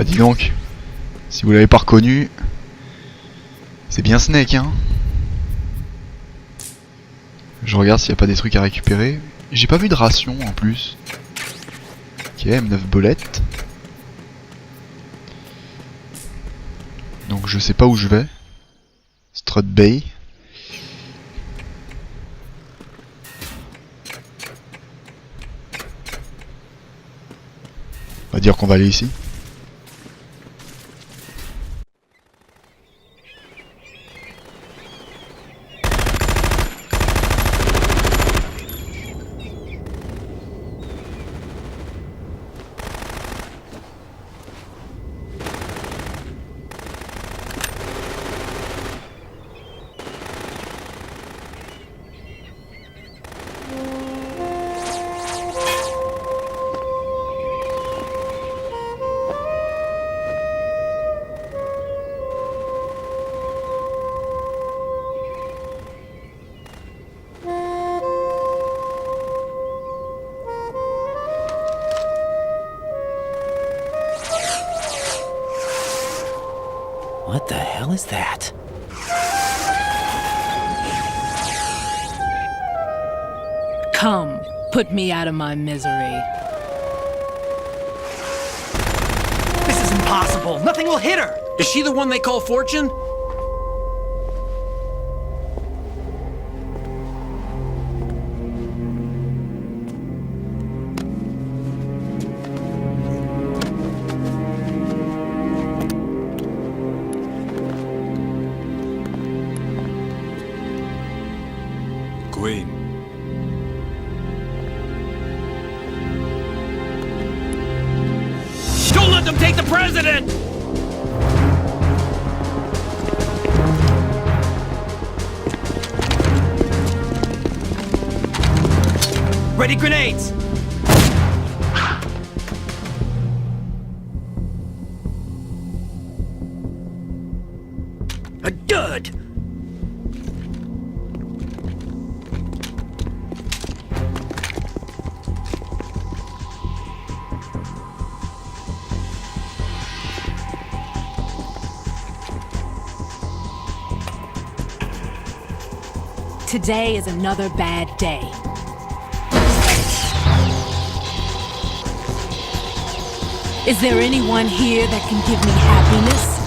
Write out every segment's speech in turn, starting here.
Bah dis donc, si vous l'avez pas reconnu, c'est bien Snake, hein. Je regarde s'il n'y a pas des trucs à récupérer. J'ai pas vu de ration en plus. Ok, M9 bolette. Donc je sais pas où je vais. Strut Bay. On va dire qu'on va aller ici. What the hell is that? Come, put me out of my misery. This is impossible. Nothing will hit her. Is she the one they call Fortune? Queen. Don't let them take the president! Ready grenades. A dud! Today is another bad day. Is there anyone here that can give me happiness?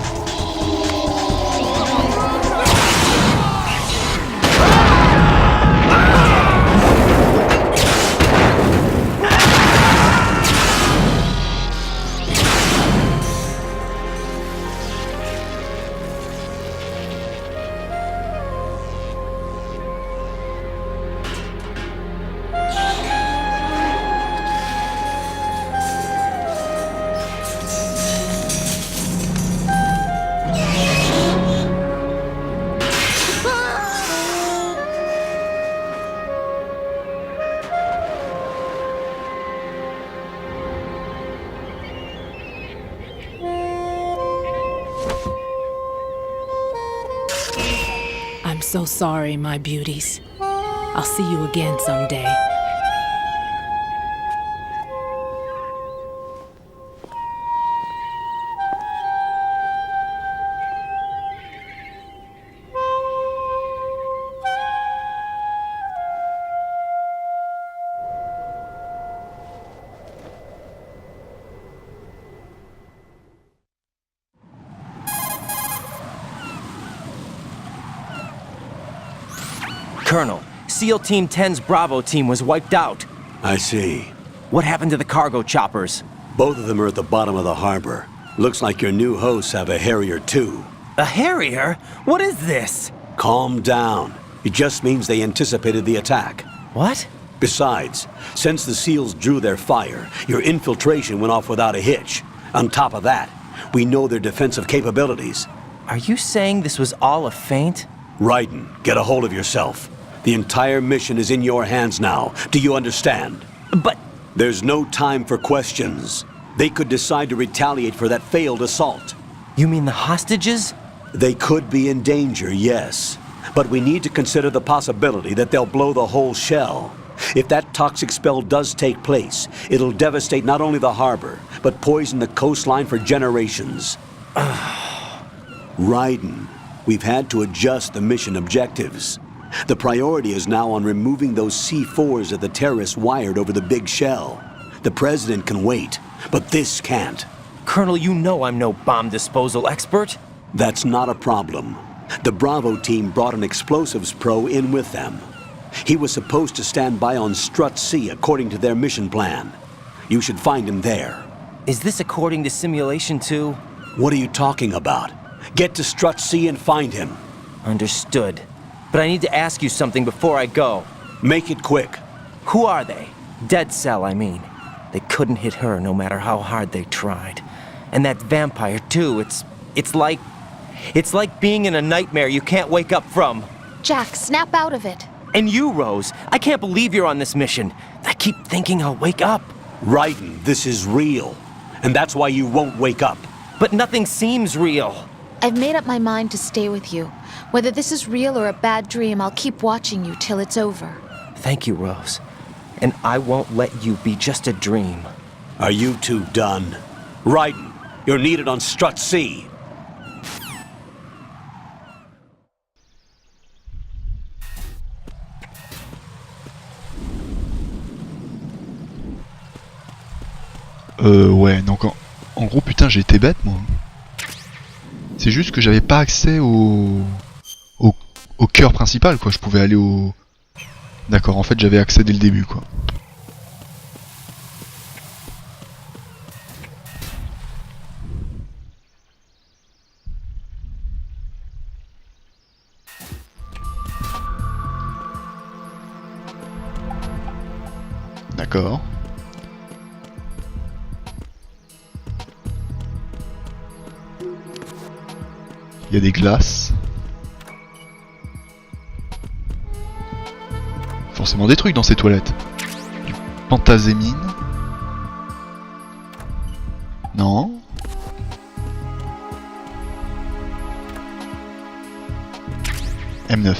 I'm so sorry, my beauties. I'll see you again someday. Colonel, SEAL Team 10's Bravo team was wiped out. I see. What happened to the cargo choppers? Both of them are at the bottom of the harbor. Looks like your new hosts have a Harrier too. A Harrier? What is this? Calm down. It just means they anticipated the attack. What? Besides, since the SEALs drew their fire, your infiltration went off without a hitch. On top of that, we know their defensive capabilities. Are you saying this was all a feint? Raiden, get a hold of yourself. The entire mission is in your hands now. Do you understand? But... There's no time for questions. They could decide to retaliate for that failed assault. You mean the hostages? They could be in danger, yes. But we need to consider the possibility that they'll blow the whole shell. If that toxic spell does take place, it'll devastate not only the harbor, but poison the coastline for generations. Raiden, we've had to adjust the mission objectives. The priority is now on removing those C4s that the terrorists wired over the big shell. The president can wait, but this can't. Colonel, you know I'm no bomb disposal expert. That's not a problem. The Bravo team brought an explosives pro in with them. He was supposed to stand by on Strut C according to their mission plan. You should find him there. Is this according to simulation too? What are you talking about? Get to Strut C and find him. Understood. But I need to ask you something before I go. Make it quick. Who are they? Dead Cell, I mean. They couldn't hit her no matter how hard they tried. And that vampire too, it's like being in a nightmare you can't wake up from. Jack, snap out of it. And you, Rose, I can't believe you're on this mission. I keep thinking I'll wake up. Raiden, this is real. And that's why you won't wake up. But nothing seems real. I've made up my mind to stay with you. Whether this is real or a bad dream, I'll keep watching you till it's over. Thank you, Rose. And I won't let you be just a dream. Are you two done? Raiden, you're needed on Strut C. Ouais, donc en gros, putain, j'ai été bête, moi. C'est juste que j'avais pas accès au cœur principal, quoi. Je pouvais aller au... D'accord, en fait, j'avais accès dès le début, quoi. D'accord. Il y a des glaces. Forcément des trucs dans ces toilettes. Du pentazémine. Non. M9.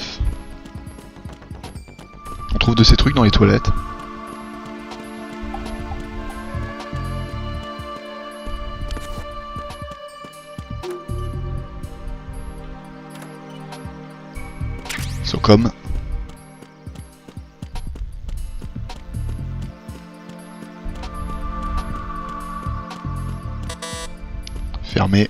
On trouve de ces trucs dans les toilettes. Comme fermé.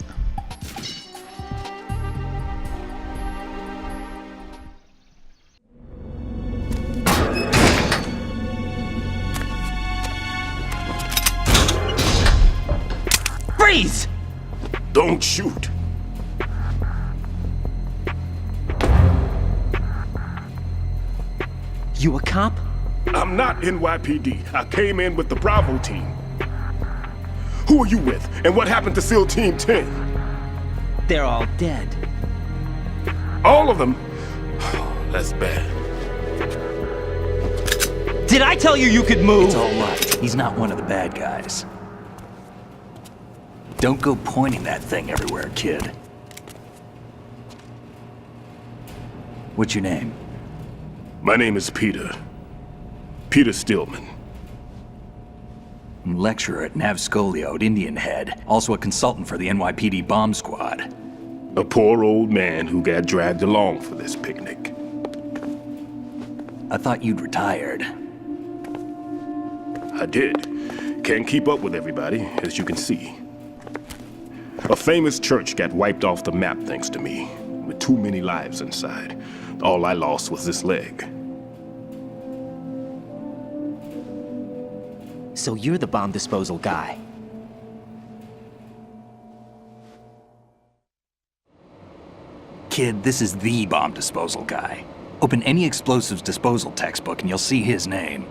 Freeze! Don't shoot. You a cop? I'm not NYPD. I came in with the Bravo team. Who are you with? And what happened to SEAL Team 10? They're all dead. All of them? That's bad. Did I tell you could move? It's all right. He's not one of the bad guys. Don't go pointing that thing everywhere, kid. What's your name? My name is Peter. Peter Stillman. Lecturer at Nav Scolio at Indian Head. Also a consultant for the NYPD bomb squad. A poor old man who got dragged along for this picnic. I thought you'd retired. I did. Can't keep up with everybody, as you can see. A famous church got wiped off the map thanks to me, with too many lives inside. All I lost was this leg. So you're the bomb disposal guy. Kid, this is the bomb disposal guy. Open any explosives disposal textbook and you'll see his name.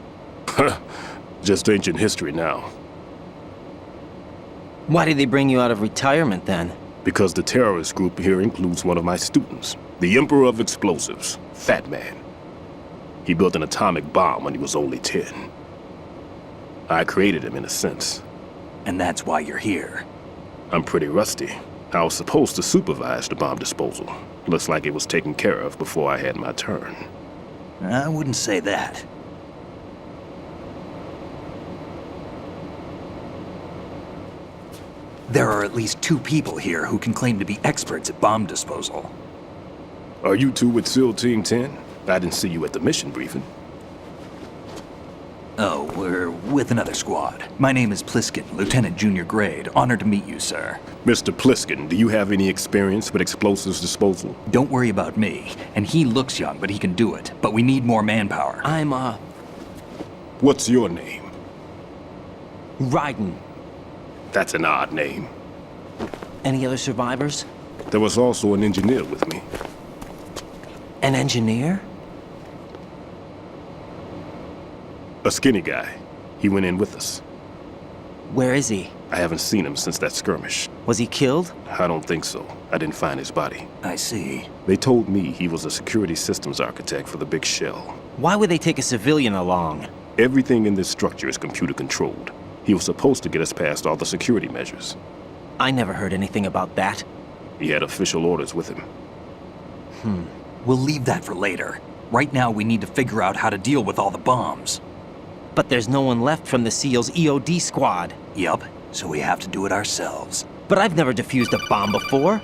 Just ancient history now. Why did they bring you out of retirement then? Because the terrorist group here includes one of my students, the Emperor of Explosives, Fat Man. He built an atomic bomb when he was only 10. I created him in a sense. And that's why you're here. I'm pretty rusty. I was supposed to supervise the bomb disposal. Looks like it was taken care of before I had my turn. I wouldn't say that. There are at least 2 people here who can claim to be experts at bomb disposal. Are you two with SEAL Team 10? I didn't see you at the mission briefing. Oh, we're with another squad. My name is Pliskin, Lieutenant Junior Grade. Honored to meet you, sir. Mr. Pliskin, do you have any experience with explosives disposal? Don't worry about me. And he looks young, but he can do it. But we need more manpower. I'm, What's your name? Raiden. That's an odd name. Any other survivors? There was also an engineer with me. An engineer? A skinny guy. He went in with us. Where is he? I haven't seen him since that skirmish. Was he killed? I don't think so. I didn't find his body. I see. They told me he was a security systems architect for the big shell. Why would they take a civilian along? Everything in this structure is computer controlled. He was supposed to get us past all the security measures. I never heard anything about that. He had official orders with him. We'll leave that for later. Right now, we need to figure out how to deal with all the bombs. But there's no one left from the SEAL's EOD squad. Yup, so we have to do it ourselves. But I've never defused a bomb before.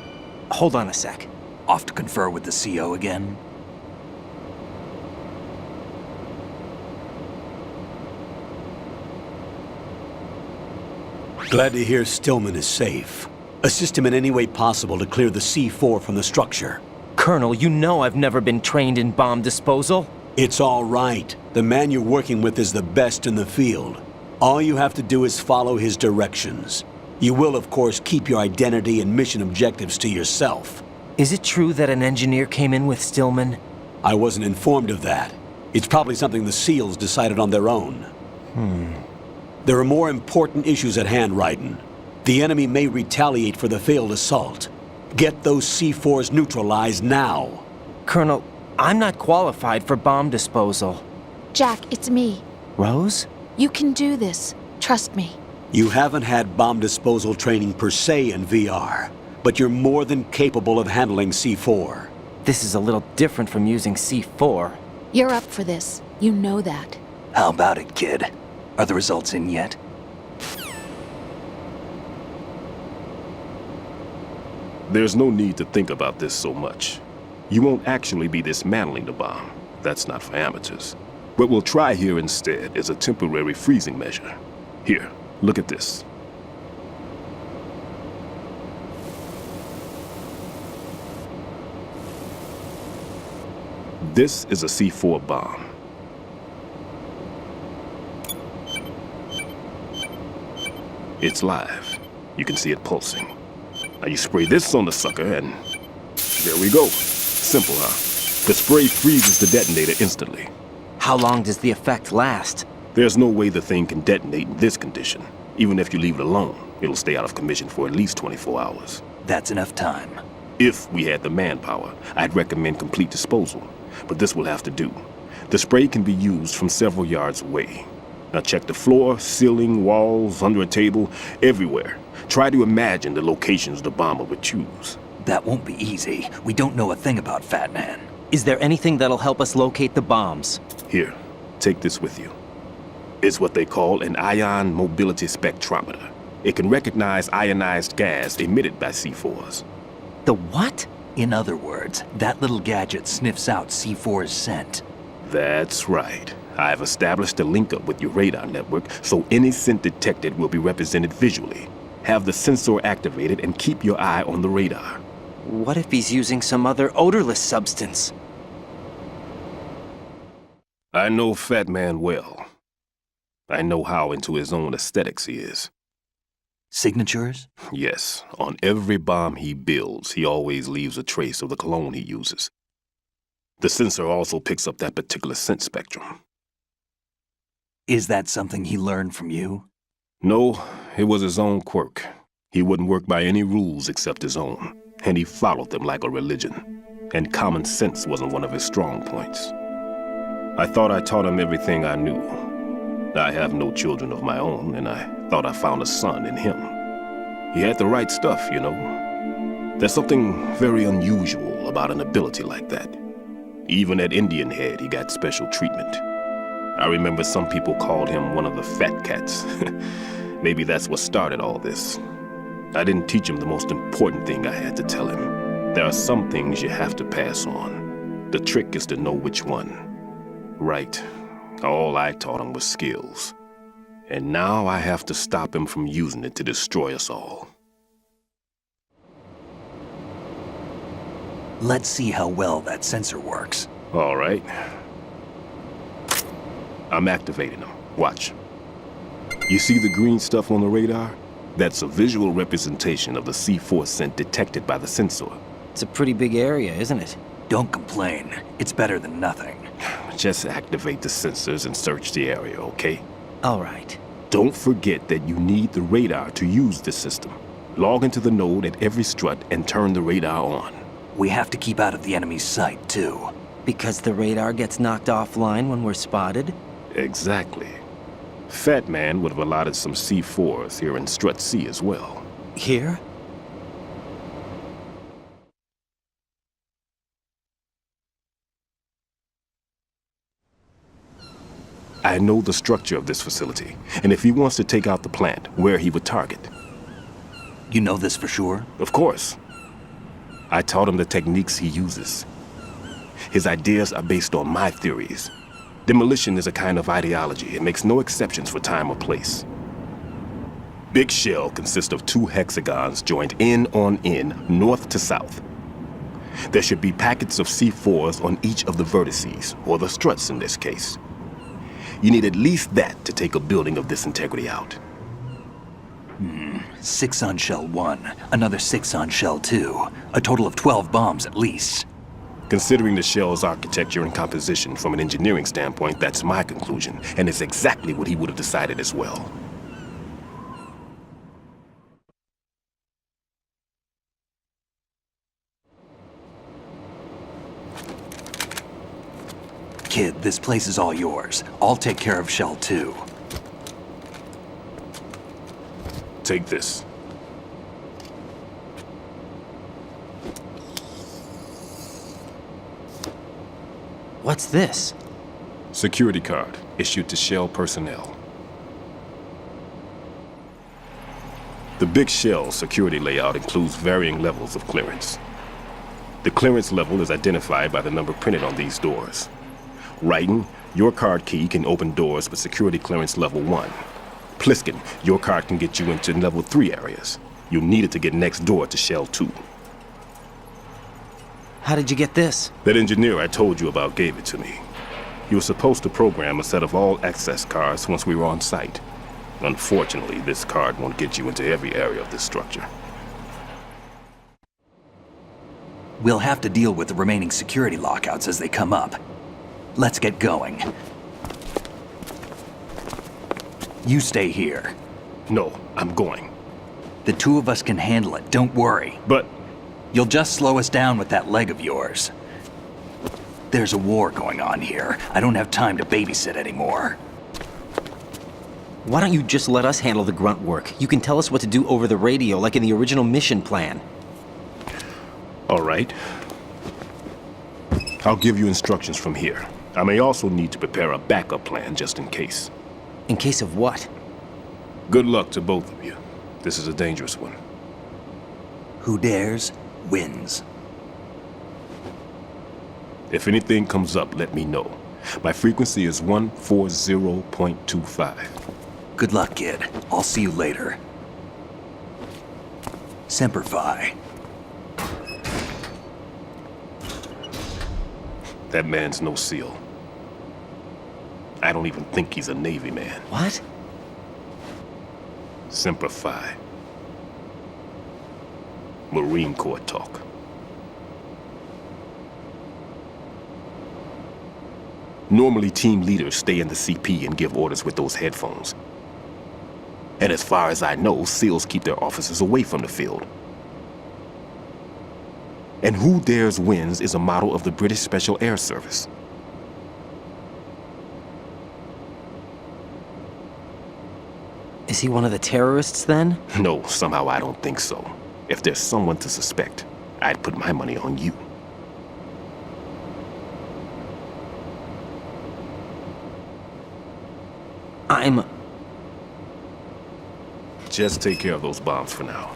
Hold on a sec. Off to confer with the CO again? Glad to hear Stillman is safe. Assist him in any way possible to clear the C4 from the structure. Colonel, you know I've never been trained in bomb disposal. It's all right. The man you're working with is the best in the field. All you have to do is follow his directions. You will, of course, keep your identity and mission objectives to yourself. Is it true that an engineer came in with Stillman? I wasn't informed of that. It's probably something the SEALs decided on their own. There are more important issues at hand, Raiden. The enemy may retaliate for the failed assault. Get those C4s neutralized now. Colonel, I'm not qualified for bomb disposal. Jack, it's me. Rose? You can do this. Trust me. You haven't had bomb disposal training per se in VR, but you're more than capable of handling C4. This is a little different from using C4. You're up for this. You know that. How about it, kid? Are the results in yet? There's no need to think about this so much. You won't actually be dismantling the bomb. That's not for amateurs. What we'll try here instead is a temporary freezing measure. Here, look at this. This is a C4 bomb. It's live. You can see it pulsing. Now you spray this on the sucker and there we go. Simple, huh? The spray freezes the detonator instantly. How long does the effect last? There's no way the thing can detonate in this condition. Even if you leave it alone, it'll stay out of commission for at least 24 hours. That's enough time. If we had the manpower, I'd recommend complete disposal. But this will have to do. The spray can be used from several yards away. Now check the floor, ceiling, walls, under a table, everywhere. Try to imagine the locations the bomber would choose. That won't be easy. We don't know a thing about Fat Man. Is there anything that'll help us locate the bombs? Here, take this with you. It's what they call an ion mobility spectrometer. It can recognize ionized gas emitted by C4s. The what? In other words, that little gadget sniffs out C4's scent. That's right. I've established a link up with your radar network, so any scent detected will be represented visually. Have the sensor activated and keep your eye on the radar. What if he's using some other odorless substance? I know Fat Man well. I know how into his own aesthetics he is. Signatures? Yes, on every bomb he builds, he always leaves a trace of the cologne he uses. The sensor also picks up that particular scent spectrum. Is that something he learned from you? No, it was his own quirk. He wouldn't work by any rules except his own, and he followed them like a religion. And common sense wasn't one of his strong points. I thought I taught him everything I knew. I have no children of my own, and I thought I found a son in him. He had the right stuff, you know. There's something very unusual about an ability like that. Even at Indian Head, he got special treatment. I remember some people called him one of the fat cats. Maybe that's what started all this. I didn't teach him the most important thing I had to tell him. There are some things you have to pass on. The trick is to know which one. Right. All I taught him was skills. And now I have to stop him from using it to destroy us all. Let's see how well that sensor works. All right. I'm activating them. Watch. You see the green stuff on the radar? That's a visual representation of the C4 scent detected by the sensor. It's a pretty big area, isn't it? Don't complain. It's better than nothing. Just activate the sensors and search the area, okay? All right. Don't forget that you need the radar to use the system. Log into the node at every strut and turn the radar on. We have to keep out of the enemy's sight, too. Because the radar gets knocked offline when we're spotted? Exactly. Fat Man would have allotted some C4s here in Strut C as well. Here? I know the structure of this facility, and if he wants to take out the plant, where he would target. You know this for sure? Of course. I taught him the techniques he uses. His ideas are based on my theories. Demolition is a kind of ideology. It makes no exceptions for time or place. Big Shell consists of 2 hexagons joined end on end, north to south. There should be packets of C4s on each of the vertices, or the struts in this case. You need at least that to take a building of this integrity out. 6 on Shell 1, another 6 on Shell 2. A total of 12 bombs at least. Considering the shell's architecture and composition from an engineering standpoint, that's my conclusion, and it's exactly what he would have decided as well. Kid, this place is all yours. I'll take care of Shell 2. Take this. What's this? Security card, issued to Shell personnel. The Big Shell security layout includes varying levels of clearance. The clearance level is identified by the number printed on these doors. Writing, your card key can open doors with security clearance level 1. Pliskin, your card can get you into level 3 areas. You'll need it to get next door to Shell 2. How did you get this? That engineer I told you about gave it to me. He was supposed to program a set of all access cards once we were on site. Unfortunately, this card won't get you into every area of this structure. We'll have to deal with the remaining security lockouts as they come up. Let's get going. You stay here. No, I'm going. The 2 of us can handle it, don't worry. But You'll just slow us down with that leg of yours. There's a war going on here. I don't have time to babysit anymore. Why don't you just let us handle the grunt work? You can tell us what to do over the radio, like in the original mission plan. all right. I'll give you instructions from here. I may also need to prepare a backup plan just in case. In case of what? Good luck to both of you. This is a dangerous one. Who dares, wins. If anything comes up, let me know. My frequency is 140.25. Good luck, kid. I'll see you later. Semper Fi. That man's no SEAL. I don't even think he's a Navy man. What? Semper Fi. Marine Corps talk. Normally, team leaders stay in the CP and give orders with those headphones. And as far as I know, SEALs keep their officers away from the field. And Who Dares Wins is a model of the British Special Air Service. Is he one of the terrorists then? No, somehow I don't think so. If there's someone to suspect, I'd put my money on you. I'm... Just take care of those bombs for now.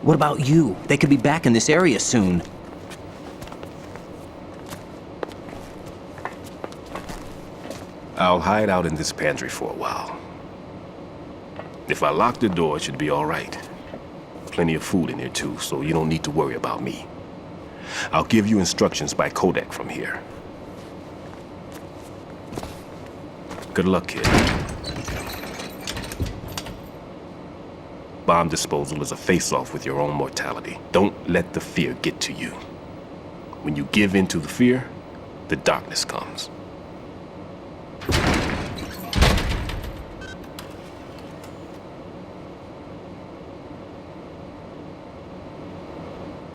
What about you? They could be back in this area soon. I'll hide out in this pantry for a while. If I lock the door, it should be all right. Plenty of food in here too, so you don't need to worry about me. I'll give you instructions by codec from here. Good luck, kid. Bomb disposal is a face-off with your own mortality. Don't let the fear get to you. When you give in to the fear, the darkness comes.